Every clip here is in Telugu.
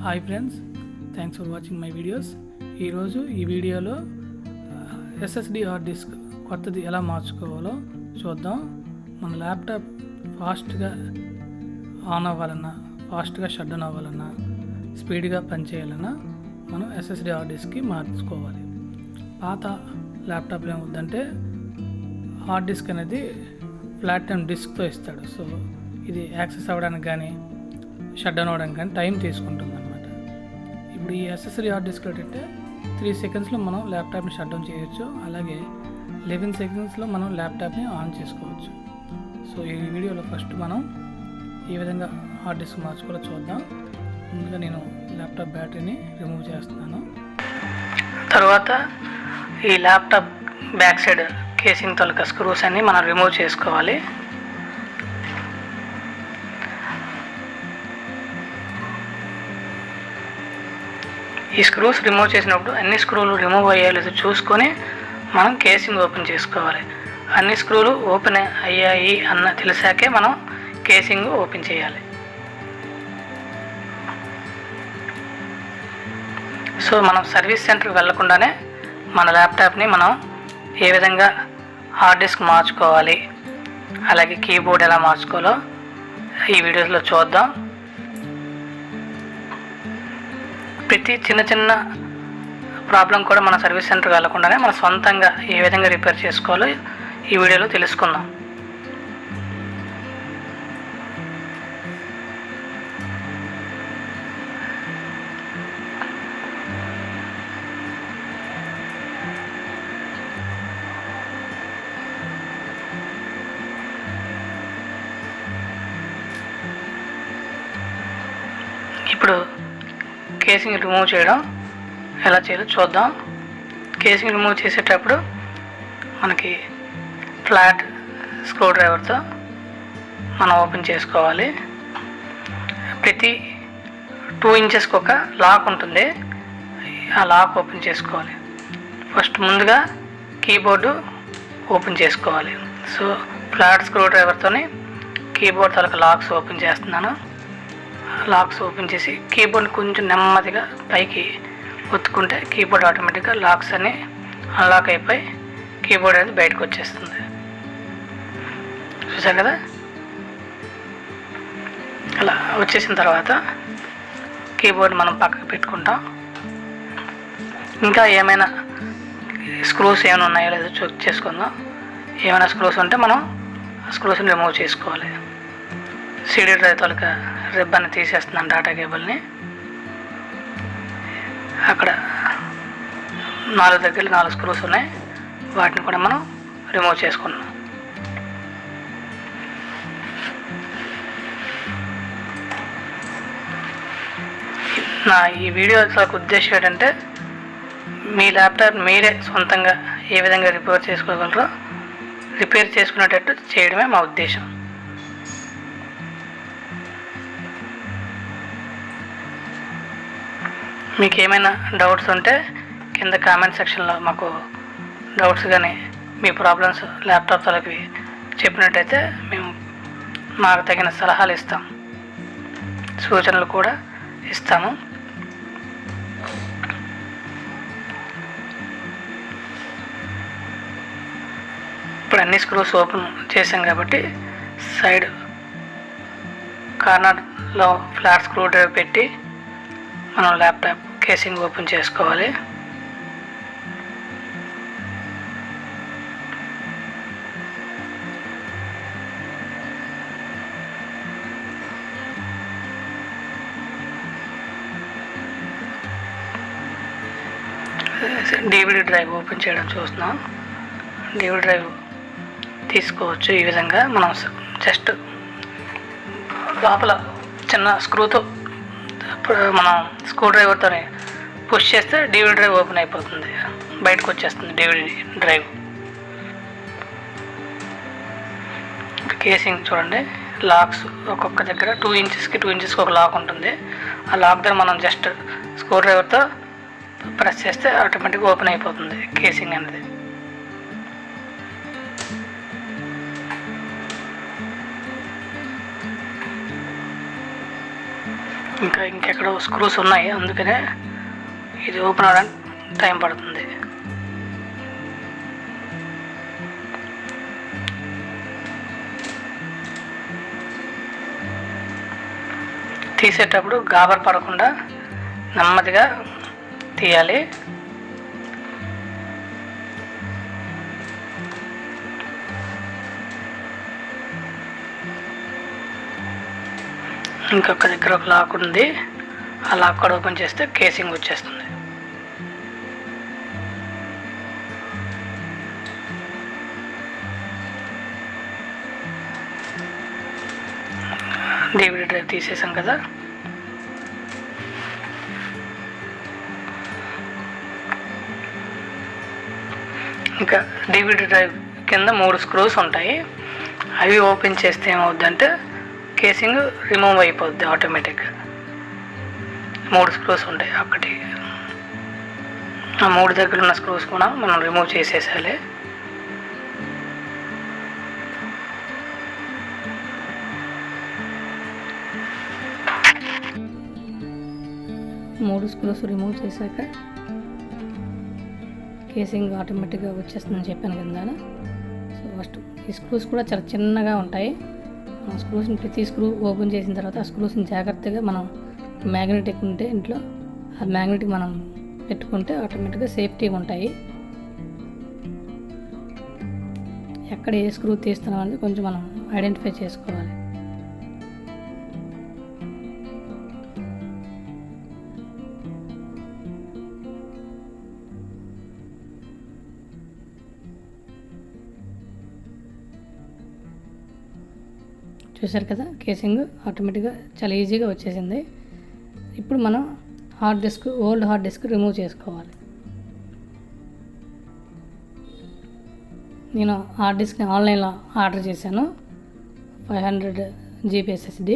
Hi friends, thanks for watching my videos. ఈరోజు ఈ వీడియోలో ఎస్ఎస్డి హార్డ్ డిస్క్ కొత్తది ఎలా మార్చుకోవాలో చూద్దాం. మన ల్యాప్టాప్ ఫాస్ట్గా ఆన్ అవ్వాలన్నా, ఫాస్ట్గా షట్డౌన్ అవ్వాలన్నా, స్పీడ్గా పనిచేయాలన్నా మనం ఎస్ఎస్డి హార్డ్ డిస్క్కి మార్చుకోవాలి. పాత ల్యాప్టాప్లో ఏమవుద్దంటే హార్డ్ డిస్క్ అనేది ప్లాటినం డిస్క్తో ఇస్తాడు. సో ఇది యాక్సెస్ అవ్వడానికి కానీ షట్డౌన్ అవ్వడానికి కానీ టైం తీసుకుంటుంది అనమాట. ఇప్పుడు ఈ ఎస్ఎస్డి హార్డ్ డిస్క్ ఏంటంటే 3 సెకండ్స్లో మనం ల్యాప్టాప్ని షట్డౌన్ చేయొచ్చు, అలాగే 11 సెకండ్స్లో మనం ల్యాప్టాప్ని ఆన్ చేసుకోవచ్చు. సో ఈ వీడియోలో ఫస్ట్ మనం ఏ విధంగా హార్డ్ డిస్క్ మార్చుకోవాలో చూద్దాం. ముందుగా నేను ల్యాప్టాప్ బ్యాటరీని రిమూవ్ చేస్తున్నాను. తర్వాత ఈ ల్యాప్టాప్ బ్యాక్ సైడ్ కేసింగ్ తాలూకా స్క్రూస్ అన్ని మనం రిమూవ్ చేసుకోవాలి. ఈ స్క్రూస్ రిమూవ్ చేసినప్పుడు అన్ని స్క్రూలు రిమూవ్ అయ్యాయో చూసుకొని మనం కేసింగ్ ఓపెన్ చేసుకోవాలి. అన్ని స్క్రూలు ఓపెన్ అయ్యాయి అన్న తెలిసాకే మనం కేసింగ్ ఓపెన్ చేయాలి. సో మనం సర్వీస్ సెంటర్కి వెళ్లకుండానే మన ల్యాప్టాప్ని మనం ఏ విధంగా హార్డ్ డిస్క్ మార్చుకోవాలి, అలాగే కీబోర్డ్ ఎలా మార్చుకోవాలో ఈ వీడియోస్లో చూద్దాం. ప్రతి చిన్న ప్రాబ్లం కూడా మన సర్వీస్ సెంటర్కి వెళ్లకుండానే మన సొంతంగా ఏ విధంగా రిపేర్ చేసుకోవాలో ఈ వీడియోలో తెలుసుకుందాం. ఇప్పుడు కేసింగ్ రిమూవ్ చేయడం ఎలా చేయాలో చూద్దాం. కేసింగ్ రిమూవ్ చేసేటప్పుడు మనకి ఫ్లాట్ స్క్రూ డ్రైవర్తో మనం ఓపెన్ చేసుకోవాలి. ప్రతి 2 ఇంచెస్కి ఒక లాక్ ఉంటుంది, ఆ లాక్ ఓపెన్ చేసుకోవాలి. ఫస్ట్ ముందుగా కీబోర్డు ఓపెన్ చేసుకోవాలి. సో ఫ్లాట్ స్క్రూ డ్రైవర్తోని కీబోర్డ్ తాలూకా లాక్స్ ఓపెన్ చేస్తున్నాను. లాక్స్ ఓపెన్ చేసి కీబోర్డ్ కొంచెం నెమ్మదిగా పైకి ఒత్తుకుంటే కీబోర్డ్ ఆటోమేటిక్గా లాక్స్ అన్ని అన్లాక్ అయిపోయి కీబోర్డ్ అనేది బయటకు వచ్చేస్తుంది. చూసారు కదా, అలా వచ్చేసిన తర్వాత కీబోర్డ్ మనం పక్కకు పెట్టుకుంటాం. ఇంకా ఏమైనా స్క్రూస్ ఏమైనా ఉన్నాయో లేదో చెక్ చేసుకుందాం. ఏమైనా స్క్రూస్ ఉంటే మనం స్క్రూస్ని రిమూవ్ చేసుకోవాలి. సీడీ డ్రైవ్ తాలూకా రిబ్బన్ని తీసేస్తున్నాను, డాటా కేబుల్ని. అక్కడ 4 దగ్గర 4 స్క్రూస్ ఉన్నాయి, వాటిని కూడా మనం రిమూవ్ చేసుకున్నాం. నా ఈ వీడియో యొక్క ఉద్దేశం ఏంటంటే మీ ల్యాప్టాప్ మీరే సొంతంగా ఏ విధంగా రిపేర్ చేసుకోగలరో రిపేర్ చేసుకునేటట్టు చేయడమే మా ఉద్దేశం. మీకు ఏమైనా డౌట్స్ ఉంటే కింద కామెంట్ సెక్షన్లో మాకు డౌట్స్ కానీ మీ ప్రాబ్లమ్స్ ల్యాప్టాప్ తలకి చెప్పినట్టయితే మేము మాకు తగిన సలహాలు ఇస్తాం, సూచనలు కూడా ఇస్తాము. ఇప్పుడు అన్ని స్క్రూస్ ఓపెన్ చేసాం కాబట్టి సైడ్ కార్నర్లో ఫ్లాట్ స్క్రూ డ్రైవ్ పెట్టి మనం ల్యాప్టాప్ కేసింగ్ ఓపెన్ చేసుకోవాలి. డివిడి డ్రైవ్ ఓపెన్ చేయడం చూస్తున్నాం. డివిడి డ్రైవ్ తీసుకోవచ్చు. ఈ విధంగా మనం జస్ట్ లోపల చిన్న స్క్రూతో మనం స్క్రూ డ్రైవర్తో పుష్ చేస్తే డివిడి డ్రైవ్ ఓపెన్ అయిపోతుంది, బయటకు వచ్చేస్తుంది డివిడి డ్రైవ్. కేసింగ్ చూడండి, లాక్స్ ఒక్కొక్క దగ్గర 2 ఇంచెస్కి ఒక లాక్ ఉంటుంది. ఆ లాక్ దగ్గర మనం జస్ట్ స్క్రూ డ్రైవర్తో ప్రెస్ చేస్తే ఆటోమేటిక్గా ఓపెన్ అయిపోతుంది కేసింగ్ అనేది. ఇంకెక్కడో స్క్రూస్ ఉన్నాయి, అందుకనే ఇది ఓపెన్ అవ్వడానికి టైం పడుతుంది. తీసేటప్పుడు గాబర్ పడకుండా నెమ్మదిగా తీయాలి. ఇంకొక దగ్గర ఒక లాక్ ఉంది, ఆ లాక్ కూడా ఓపెన్ చేస్తే కేసింగ్ వచ్చేస్తుంది. DVD డ్రైవ్ తీసేసాం కదా. ఇంకా DVD డ్రైవ్ కింద 3 స్క్రూస్ ఉంటాయి. అవి ఓపెన్ చేస్తే ఏమవుద్దంటే కేసింగ్ రిమూవ్ అయిపోద్ది ఆటోమేటిక్గా. 3 స్క్రూస్ ఉంటాయి. ఆ 3 దగ్గర ఉన్న స్క్రూస్ కూడా మనం రిమూవ్ చేసేసాలి. మూడు స్క్రూస్ రిమూవ్ చేశాక కేసింగ్ ఆటోమేటిక్గా వచ్చేస్తుందని చెప్పాను కదా. సో ఫస్ట్ ఈ స్క్రూస్ కూడా చాలా చిన్నగా ఉంటాయి. ఆ స్క్రూస్ని ప్రతి స్క్రూ ఓపెన్ చేసిన తర్వాత ఆ స్క్రూస్ని జాగ్రత్తగా మనం మ్యాగ్నెటిక్ ఉంటే ఇంట్లో ఆ మ్యాగ్నెటిక్ మనం పెట్టుకుంటే ఆటోమేటిక్గా సేఫ్టీగా ఉంటాయి. ఎక్కడ ఏ స్క్రూ తీస్తున్నాం అనేది కొంచెం మనం ఐడెంటిఫై చేసుకోవాలి. చూసారు కదా, కేసింగ్ ఆటోమేటిక్గా చాలా ఈజీగా వచ్చేసింది. ఇప్పుడు మనం ఓల్డ్ హార్డ్ డిస్క్ రిమూవ్ చేసుకోవాలి. నేను హార్డ్ డిస్క్ని ఆన్లైన్లో ఆర్డర్ చేశాను. 500 GB SSD.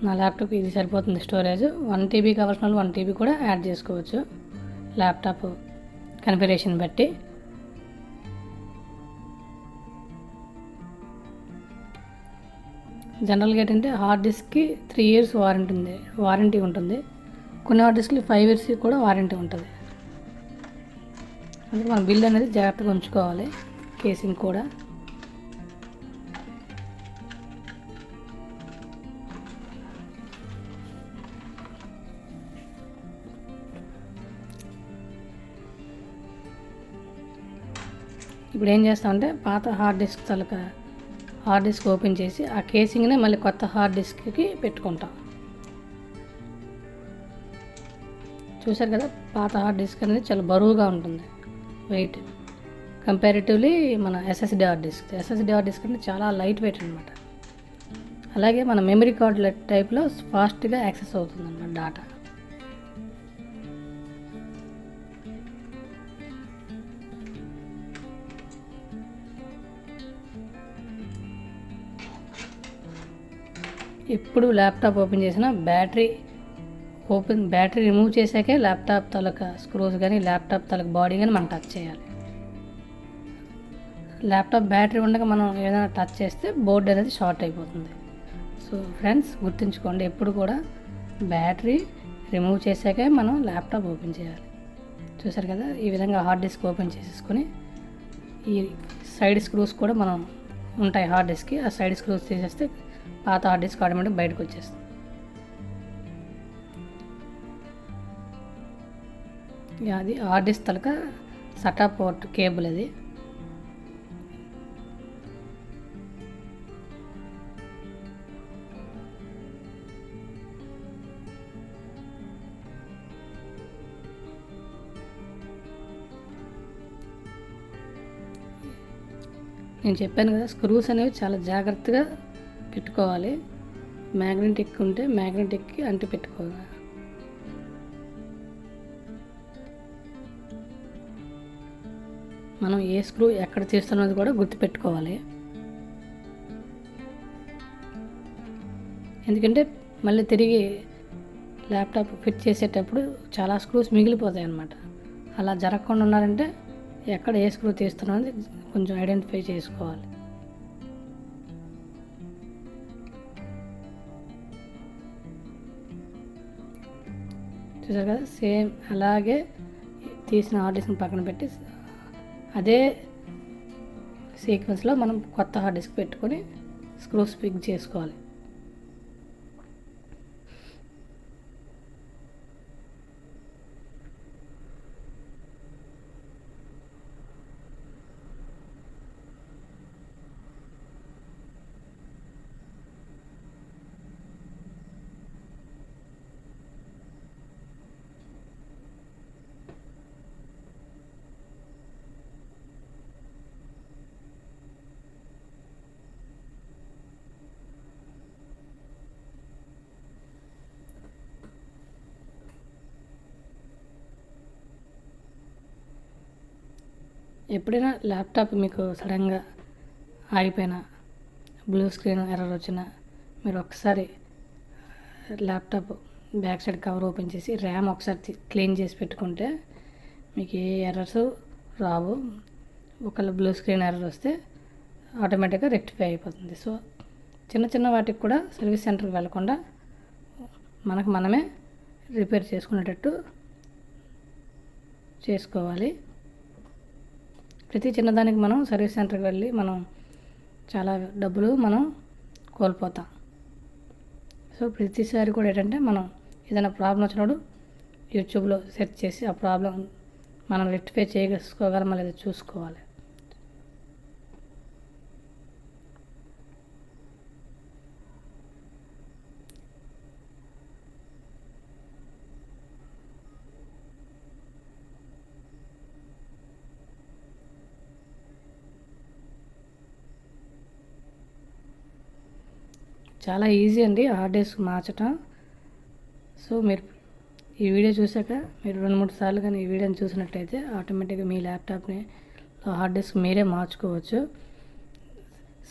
నా ల్యాప్టాప్ ఇది సరిపోతుంది స్టోరేజ్. 1 TB కావాల్సిన వాళ్ళు 1 TB కూడా యాడ్ చేసుకోవచ్చు ల్యాప్టాప్ కన్ఫిగరేషన్ బట్టి. జనరల్గా ఏంటంటే హార్డ్ డిస్క్కి 3 years వారంటీ ఉంటుంది. కొన్ని హార్డ్ డిస్క్లు 5 years కూడా వారంటీ ఉంటుంది. అందుకే మన బిల్ అనేది జాగ్రత్తగా ఉంచుకోవాలి. కేసింగ్ కూడా ఇప్పుడు ఏం చేస్తామంటే పాత హార్డ్ డిస్క్ ఓపెన్ చేసి ఆ కేసింగ్నే మళ్ళీ కొత్త హార్డ్ డిస్క్కి పెట్టుకుంటాం. చూసారు కదా, పాత హార్డ్ డిస్క్ అనేది చాలా బరువుగా ఉంటుంది వెయిట్ కంపారిటివ్లీ మన SSD hard disk. SSD hard disk అంటే చాలా లైట్ వెయిట్ అనమాట. అలాగే మన మెమరీ కార్డ్ టైప్లో ఫాస్ట్గా యాక్సెస్ అవుతుంది అన్నమాట డాటా. ఎప్పుడు ల్యాప్టాప్ ఓపెన్ చేసినా బ్యాటరీ రిమూవ్ చేశాకే ల్యాప్టాప్ తాలూకా స్క్రూస్ కానీ ల్యాప్టాప్ తాలూకా బాడీ కానీ మనం టచ్ చేయాలి. ల్యాప్టాప్ బ్యాటరీ ఉండగా మనం ఏదైనా టచ్ చేస్తే బోర్డు అనేది షార్ట్ అయిపోతుంది. సో ఫ్రెండ్స్, గుర్తుంచుకోండి, ఎప్పుడు కూడా బ్యాటరీ రిమూవ్ చేశాకే మనం ల్యాప్టాప్ ఓపెన్ చేయాలి. చూసారు కదా, ఈ విధంగా హార్డ్ డిస్క్ ఓపెన్ చేసేసుకొని ఈ సైడ్ స్క్రూస్ కూడా మనం ఉంటాయి హార్డ్ డిస్క్కి. ఆ సైడ్ స్క్రూస్ తీసేస్తే పాత హార్డ్ డిస్క్ ఆటోమేటిక్ బయటకు వచ్చేస్తుంది. అది హార్డ్ డిస్క్ తలక సటా పోర్ట్ కేబుల్. అది నేను చెప్పాను కదా, స్క్రూస్ అనేవి చాలా జాగ్రత్తగా పెట్టుకోవాలి. మ్యాగ్నెటిక్ ఉంటే మ్యాగ్నెటిక్కి అంటి పెట్టుకోవాలి. మనం ఏ స్క్రూ ఎక్కడ తీస్తున్నది కూడా గుర్తుపెట్టుకోవాలి. ఎందుకంటే మళ్ళీ తిరిగి ల్యాప్టాప్ ఫిట్ చేసేటప్పుడు చాలా స్క్రూస్ మిగిలిపోతాయి అన్నమాట. అలా జరగకుండా ఉన్నారంటే ఎక్కడ ఏ స్క్రూ తీస్తున్నది కొంచెం ఐడెంటిఫై చేసుకోవాలి. చూసారు కదా, సేమ్ అలాగే తీసిన హార్డ్ డిస్క్ని పక్కన పెట్టి అదే సీక్వెన్స్లో మనం కొత్త హార్డ్ డిస్క్ పెట్టుకొని స్క్రూస్ ఫిక్స్ చేసుకోవాలి. ఎప్పుడైనా ల్యాప్టాప్ మీకు సడన్గా ఆగిపోయినా, బ్లూ స్క్రీన్ ఎర్రర్ వచ్చినా, మీరు ఒకసారి laptop back side cover open చేసి ర్యామ్ ఒకసారి క్లీన్ చేసి పెట్టుకుంటే మీకు ఏ ఎర్రర్స్ రావు. ఒకవేళ బ్లూ స్క్రీన్ ఎర్రర్ వస్తే ఆటోమేటిక్గా రెక్టిఫై అయిపోతుంది. సో చిన్న చిన్న వాటికి కూడా సర్వీస్ సెంటర్కి వెళ్ళకుండా మనకు మనమే రిపేర్ చేసుకునేటట్టు చేసుకోవాలి. ప్రతి చిన్నదానికి మనం సర్వీస్ సెంటర్కి వెళ్ళి మనం చాలా డబ్బులు మనం కోల్పోతాం. సో ప్రతిసారి కూడా ఏంటంటే మనం ఏదైనా ప్రాబ్లం వచ్చినప్పుడు యూట్యూబ్లో సెర్చ్ చేసి ఆ ప్రాబ్లం మనం రెక్టిఫై చేసుకోగలమా లేదా చూసుకోవాలి. చాలా ఈజీ అండి హార్డ్ డిస్క్ మార్చటం. సో మీరు ఈ వీడియో చూసాక మీరు 2-3 సార్లు కానీ ఈ వీడియోని చూసినట్టయితే ఆటోమేటిక్గా మీ ల్యాప్టాప్ని హార్డ్ డిస్క్ మీరే మార్చుకోవచ్చు.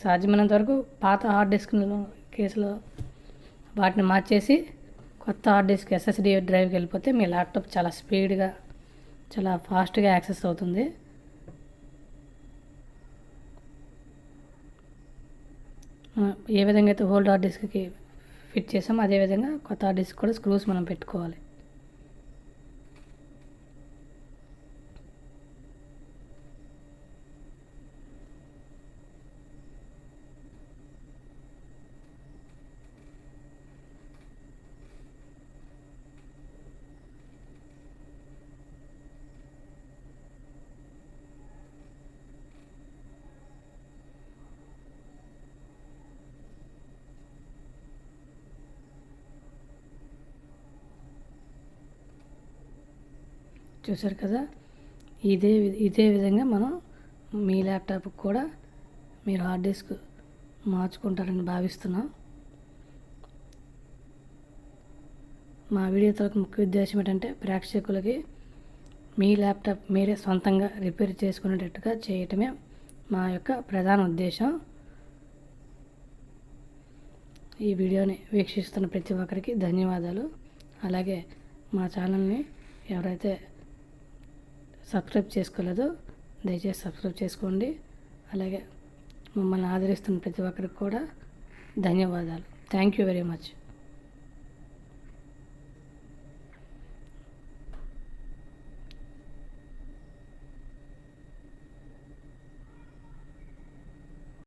సాధ్యమైనంత వరకు పాత హార్డ్ డిస్క్లో కేసులో వాటిని మార్చేసి కొత్త హార్డ్ డిస్క్ SSD డ్రైవ్కి వెళ్ళిపోతే మీ ల్యాప్టాప్ చాలా స్పీడ్గా చాలా ఫాస్ట్గా యాక్సెస్ అవుతుంది. ఏ విధంగా అయితే ఓల్డ్ హార్డ్ డిస్క్కి ఫిట్ చేసామో అదేవిధంగా కొత్త హార్డ్ డిస్క్ కూడా స్క్రూస్ మనం పెట్టుకోవాలి. చూసారు కదా, ఇదే విధంగా మనం మీ ల్యాప్టాప్కి కూడా మీరు హార్డ్ డిస్క్ మార్చుకుంటారని భావిస్తున్నాం. మా వీడియో తరకు ముఖ్య ఉద్దేశం ఏంటంటే ప్రేక్షకులకి మీ ల్యాప్టాప్ మీరే సొంతంగా రిపేర్ చేసుకునేటట్టుగా చేయటమే మా యొక్క ప్రధాన ఉద్దేశం. ఈ వీడియోని వీక్షిస్తున్న ప్రతి ఒక్కరికి ధన్యవాదాలు. అలాగే మా ఛానల్ని ఎవరైతే సబ్స్క్రైబ్ చేసుకోలేదో దయచేసి సబ్స్క్రైబ్ చేసుకోండి. అలాగే మమ్మల్ని ఆదరిస్తున్న ప్రతి ఒక్కరికి కూడా ధన్యవాదాలు. Thank you very much.